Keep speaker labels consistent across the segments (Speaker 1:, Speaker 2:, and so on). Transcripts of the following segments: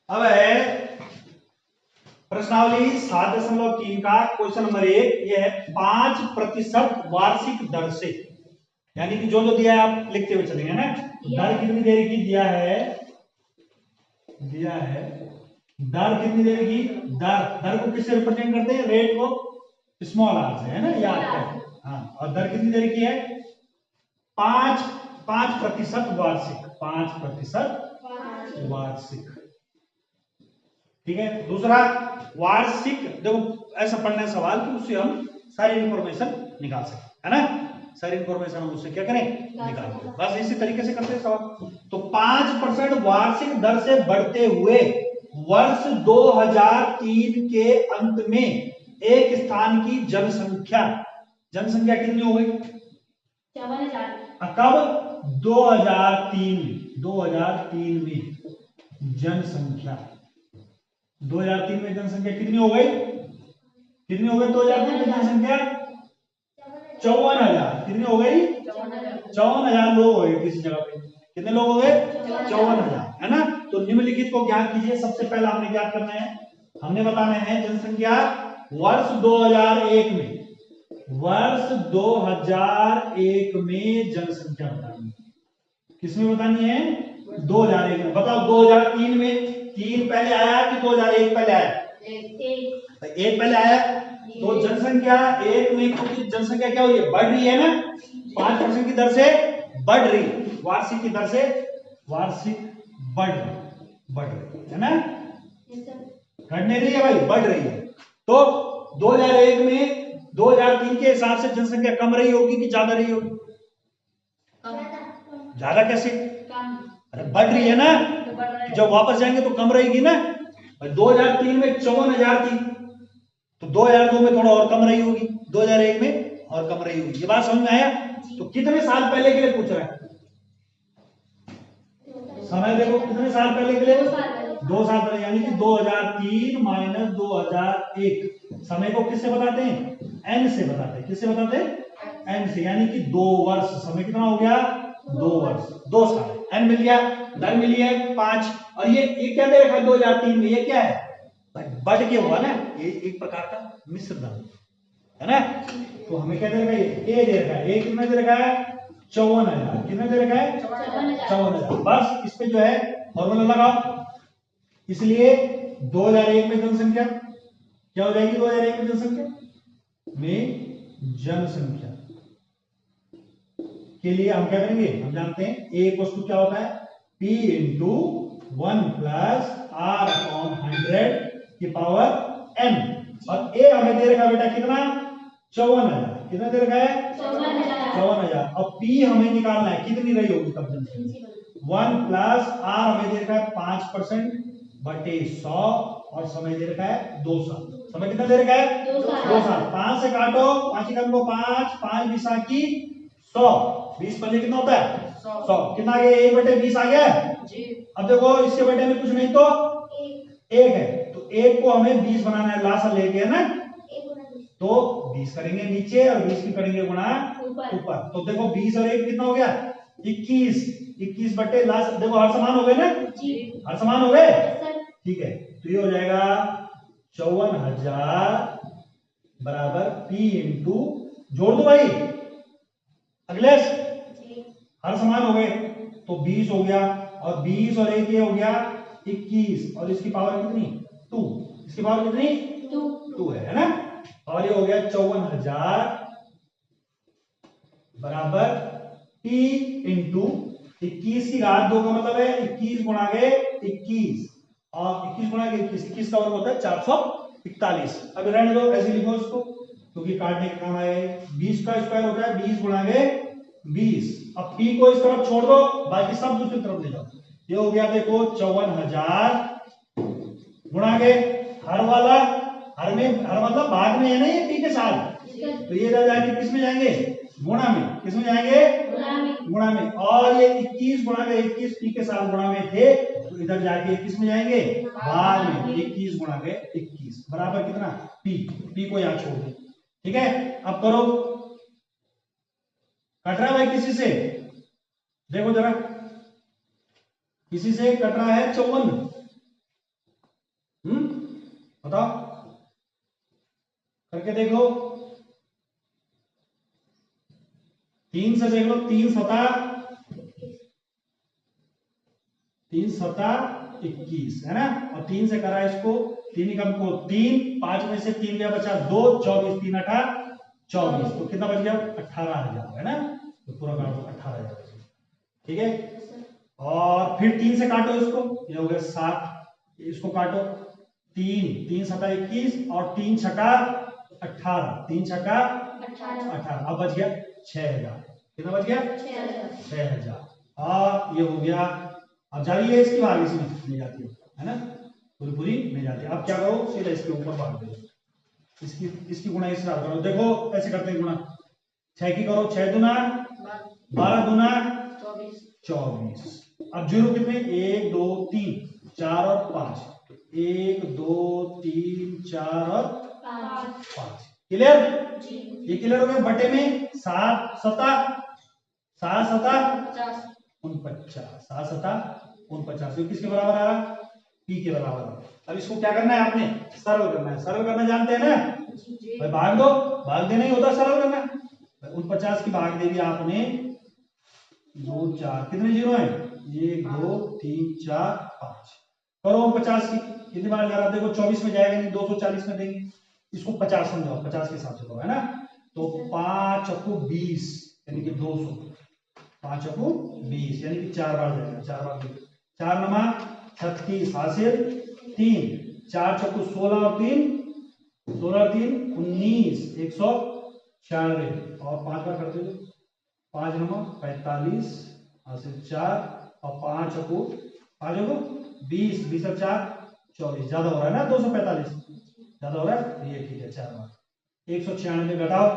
Speaker 1: अब है प्रश्नावली 7.3 का क्वेश्चन नंबर 1। ये है 5% वार्षिक दर से, यानी कि जो जो दिया है आप लिखते हुए चलेंगे ना। दर कितनी देर की दिया है दर कितनी देर की। दर को किससे रिप्रेजेंट करते हैं, रेट को स्मॉल आर से, है ना, याद है। हाँ, और दर कितनी देर की है, 5% वार्षिक, 5% वार्षिक। ठीक है। दूसरा वार्षिक, देखो ऐसा पढ़ना है सवाल कि उससे हम सारी इंफॉर्मेशन निकाल सकें, है ना। सारी इंफॉर्मेशन हम उससे क्या करें, निकाल दें। बस इसी तरीके से करते हैं सवाल। तो 5% वार्षिक दर से बढ़ते हुए वर्ष 2003 के अंत में एक स्थान की जनसंख्या कितनी हो गई, 54,000। कब, 2003 में जनसंख्या 2003 में जनसंख्या कितनी हो गई, 2003 में जनसंख्या 54,000। कितनी हो गई, 54,000 लोग हो गए किसी जगह पे। कितने लोग हो गए, 54,000, है ना। तो निम्नलिखित को ज्ञात कीजिए। सबसे पहला हमने ज्ञात करना है, हमने बताना है जनसंख्या वर्ष 2001 में, वर्ष 2001 में जनसंख्या बतानी है। किसमें बतानी है, 2001 में। बताओ 2003 में 3 पहले आया कि 2001 पहले आया, एक पहले आया। तो जनसंख्या एक में, क्योंकि जनसंख्या क्या हो रही है, बढ़ रही है ना, 5% की दर से बढ़ रही, वार्षिक की दर से वार्षिक बढ़ रही है ना, घट नहीं रही है भाई, बढ़ रही है। तो 2001 में 2003 के हिसाब से जनसंख्या कम रही होगी कि ज्यादा रही होगी, ज्यादा कैसे, अरे बढ़ रही है ना, जब वापस जाएंगे तो कम रहेगी ना। 2003 में 54,000 थी, तो 2002 में थोड़ा और कम रही होगी, 2001 में और कम रही होगी। ये बात समझ में आया। तो कितने साल पहले के लिए पूछ रहा है, समय देखो कितने साल पहले के लिए, 2 साल पहले, यानी कि 2003 माइनस 2001। समय को किससे बताते हैं, एन से बताते हैं। किससे बताते हैं, एन से, यानी कि 2 वर्ष। समय कितना हो गया, 2 वर्ष, 2 साल। एन मिल गया, दर मिली है 5। और ये क्या दे रखा है 2003 में, ये क्या है, बढ़ के हुआ ना, ये एक प्रकार का मिश्र दर है ना। तो हमें क्या दे रखा है, ए दे रखा है। ए कितना दे रखा है, 54,000। कितना दे रखा है, 54,000। बस इस पे जो है फॉर्मूला लगाओ। इसलिए 2001 में जनसंख्या क्या हो जाएगी, 2001 में जनसंख्या के लिए हम क्या करेंगे, हम जानते हैं ए इक्वल टू क्या होता है, P into 1 plus R upon 100 की पावर n। और ए हमें दे रखा बेटा कितना, 54,000। कितना दे रखा है, 54,000। अब P हमें निकालना है, कितनी रही होगी तब जनसंख्या, 1 प्लस R हमें दे रखा है 5% बटे 100, और समय दे रखा है 2 साल। समय कितना दे रखा है, 2 साल। 5 से काटो, 5 की को 5, 5 बिसा की 100, 20 पंजे कितना होता है, 100। कितना आ गया, 1/20 आ गया जी। अब देखो इसके बेटे में कुछ नहीं तो एक है, तो एक को हमें 20 बनाना है, लासा लेके, है ना। तो 20 करेंगे नीचे और 20 भी करेंगे गुणा ऊपर। तो देखो 20 और 1 कितना हो गया, 21। 21 बटे लास्ट, देखो हर समान हो गए ना जी, हर समान हो गए, ठीक है। तो ये हो जाएगा 54,000 बराबर P इंटू, जोड़ दो भाई अखिलेश, हर समान हो गए, तो 20 हो गया, और 20 और 1 ये हो गया 21, और इसकी पावर कितनी, 2। इसकी पावर कितनी, 2 है ना। और ये हो गया 54,000 बराबर P इंटू 21 की घात 2 का मतलब है 21 गुणा के 21, और 21 गुणा के 21 का वर्ग होता है 441। अब रहने दो, ऐसे लिखो इसको, क्योंकि काटने का काम आए। 20 का स्क्वायर होता है 20 गुणा के 20। अब P को इस तरफ छोड़ दो, बाकी सब दूसरी तरफ ले जाओ। ये हो गया देखो 54,000 गुणा के हर वाला, हर में, हर मतलब भाग में है ना ये P के साथ, तो ये इधर जाके किस में जाएंगे, गुणा में। किस में जाएंगे, गुणा में। और ये 21 गुणा के 21 P के साथ गुणा में थे, तो इधर जाके किस में जाएंगे, भाग में। 21 गुणा के 21 बराबर कितना, P को यहां छोड़ दो, ठीक है। अब करो, कट रहा है भाई किसी से, देखो जरा, किसी से कट रहा है 54, बताओ, करके देखो, 3 से देख लो, 3 सता 21 है ना, और 3 से करा इसको, 3 कम को 3, 5 में से 3 गया बचा 2, 24, 3 8 24, तो कितना बच गया 18,000 है ना, तो पूरा काटो 18,000, ठीक है। और फिर 3 से काटो इसको, ये हो गया 7, इसको काटो, 3 सता 21 और 3 छका 18, 3 छका 18, अब बच गया 6,000, कितना बच गया 6,000, और ये हो गया। अब जा रही है इसकी भाग, इसमें नहीं जाती है ना, पूरी पूरी नहीं जाती। अब क्या करो, सीधा इसके ऊपर भाग दो, इसकी गुणा इस तरह करो, देखो कैसे करते हैं गुणा, 6 की करो, 6 दूना 12, दूना 24, अब जीरो कितने, 1 2 3 4 और 5, 1 2 3 4 और 5, क्लियर, ये क्लियर हो गया। बटे में 7 सता 49, 7 सता 49, किसके बराबर आ रहा, पी के बराबर आ रहा। अब इसको क्या करना है, आपने सरल करना है, सरल करना जानते हैं ना भाई, भाग दो, भाग देना ही होता है सरल करना। 49 की भाग दे दी आपने, 2 4, कितने जीरो हैं, 1 2 3 4 5, करो 49 की, कितनी बार जा रहा, देखो 24 में जाएगा नहीं, 240 में देंगे, इसको 50 समझाओ, 50 के हिसाब से करो है ना, तो 5 चक्कू 20 यानी कि 200, 5 चक्कू 20 यानी कि 4 बार जाएगा, 4 बार 4 नमा 36 हासिल 3, 4 चक्कू 16 और 3 19, 196, और 5 बार करते हो, 5 नंबर 45 हासिल 4, और 5 चक्कू 20, 20 और 4 24, ज्यादा हो रहा है ना, 245 ज्यादा हो रहा है, ये ठीक है, 4 बार 196 घटाओ,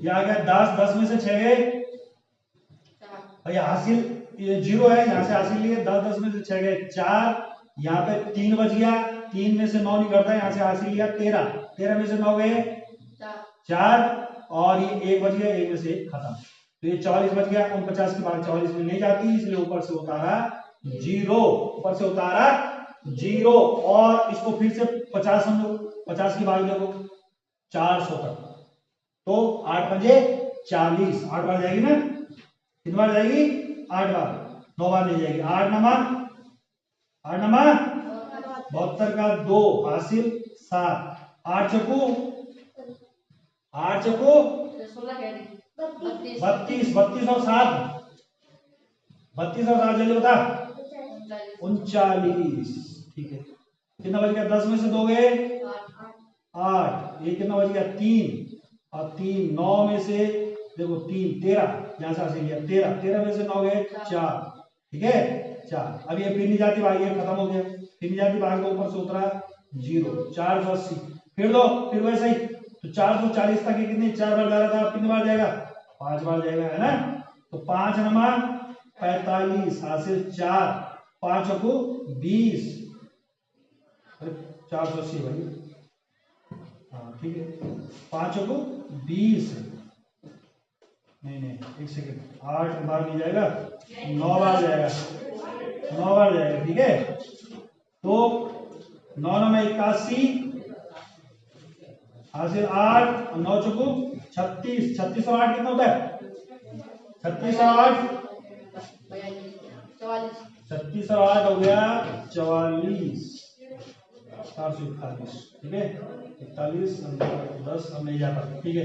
Speaker 1: ये आ गया 10, 10 में से 6 गए भैया, हासिल ये जीरो है, यहाँ से हासिल लिए 10, 10 में से 6 गए 4, यहाँ पे 3 बच गया, 3 में से 9 निकलता है, यहाँ से हासिल लिया 13, 13 में से 9 गए 4, और ये 1 बच गया, 1 में से 1 खत्म, तो ये 44 बच गया। 49 की भाग 44 में नहीं जाती, इसलिए ऊपर से उतारा जीरो, ऊपर से उतारा जीरो, और इसको फिर से 50 समझो, 50 की भाग देखो 400 तक, तो 8 पंजे 40, 8 बार जाएगी ना, कितनी बार जाएगी, 8 बार, 9 बार नहीं जाएगी, 8 नंबर 72 का 2 हासिल 7, 8 चक्कू 32, 32 और 7, 32 और 7 जल्दी बता, 39, ठीक है, कितना बच गया, 10 में से 2 गए 8, ये कितना बच गया 3, और 3 9 में से देखो 3 13, यहां से हासिल लिया 13, 13 में से 9 गए 4, ठीक है 4, अब ये फिर नहीं जाती भाग, ये खत्म हो गया, फिर नहीं जाती भाग, तो ऊपर से उतरा जीरो, 480, फिर दो, फिर वैसे ही, तो 440 तक ये कितने 4 बार जा रहा था, कितनी बार जाएगा 5 बार जाएगा है ना, तो 5 नंबर 45 हासिल 4, 5 को 20, 480 भाई, हाँ ठीक है, 5 को 20, नहीं एक सेकेंड, 8 बार नहीं जाएगा, 9 बार जाएगा, 9 बार जाएगा, ठीक है, तो 9 में 81 हासिल 8, 9 चौको 36, 36 और 8 कितना होता है, 36 और 8 36 और 8 हो गया 44, 441, ठीक है, 41 10 अब नहीं जाता, ठीक है,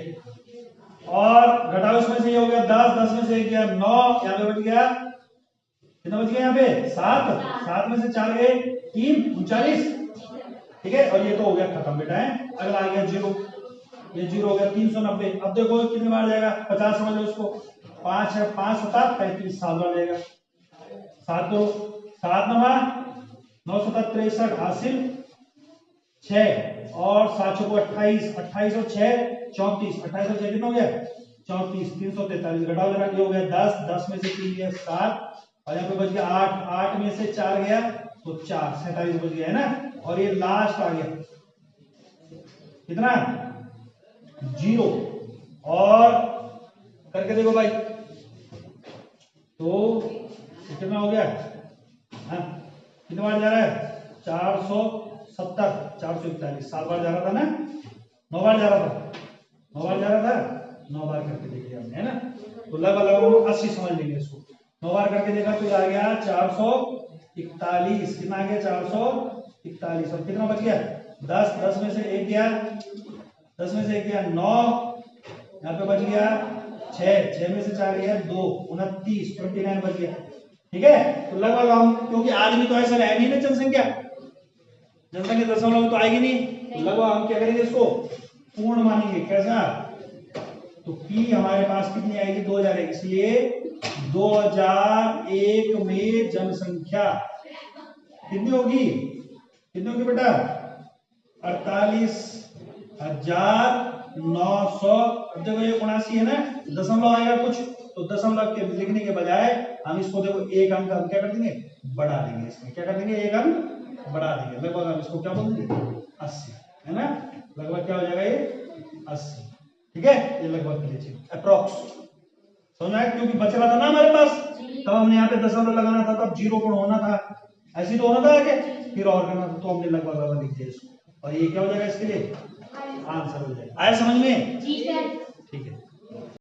Speaker 1: और घटाओ इसमें से ये हो गया 10, 10 में से एक गया 9, यहाँ पे बच गया कितना, बच गया यहाँ पे 7, 7 में से 4 गए 3, 39, ठीक है, और ये तो हो गया खत्म बेटा है। अगला आ गया जीरो, ये जीरो हो गया 390, अब देखो कितने बार जाएगा, 50 समझ लो इसको, 5 है, 5 7 35, 7 बार जाएगा, 7 को 7 9 7 63 हासिल 6, और 7 को 28, 28 और 6 34, 28 और 6 कितना हो गया 34, 343, घटाओ जरा, ये हो गया 10, 10 में से 3 गया 7, और यहाँ पे बच गया 8, 8 में से 4 गया तो 4, 47 बच गया है ना, और ये लास्ट आ गया कितना जीरो, और करके देखो भाई, तो कितना हो गया, हाँ कितने बार जा रहा है 70 441 7 बार जा रहा था ना, 9 बार जा रहा था, 9 बार जा रहा था, 9 बार करके देख लिया हमने, है ना। तो लगभग लगभग 80 समझ लेंगे इसको। 9 बार करके देखा तो आ गया 441, कितना आ गया 441, और कितना बच गया 10, 10 में से 1 गया, 10 में से 1 गया 9, यहाँ पे बच गया 6, 6 में से 4 गया 2, 29, 29 बच गया। ठीक है, तो लगभग हम, क्योंकि आदमी तो ऐसा है नहीं ना, जनसंख्या दशमलव तो आएगी नहीं, तो लगभग हम क्या करेंगे इसको पूर्ण मानेंगे। कैसा, तो p हमारे पास कितनी आएगी 2000 है, इसलिए 2001 में जनसंख्या कितनी होगी, कितनी होगी बेटा 48,900। अब देखो ये 79 है ना, दशमलव आएगा कुछ, तो दशमलव के लिखने के बजाय हम इसको देखो एक अंक हम क्या कर देंगे बढ़ा देंगे, इसमें क्या कर देंगे एक अंक बढ़ा देंगे, लगभग हम इसको क्या बोल देंगे 80, है ना। लगभग क्या हो जाएगा ये 80। ठीक है, ये लगभग के लिए अप्रोक्स समझ आया, क्योंकि बच रहा था ना हमारे पास, तब हमने यहाँ पे दशमलव लगाना था, तब 0 कोण होना था, ऐसे तो होना था आगे, फिर और करना था, तो हमने लगभग लगभग लिख दिया इसको, और ये क्या हो जाएगा इसके लिए आंसर हो जाएगा। आया समझ में? ठीक है।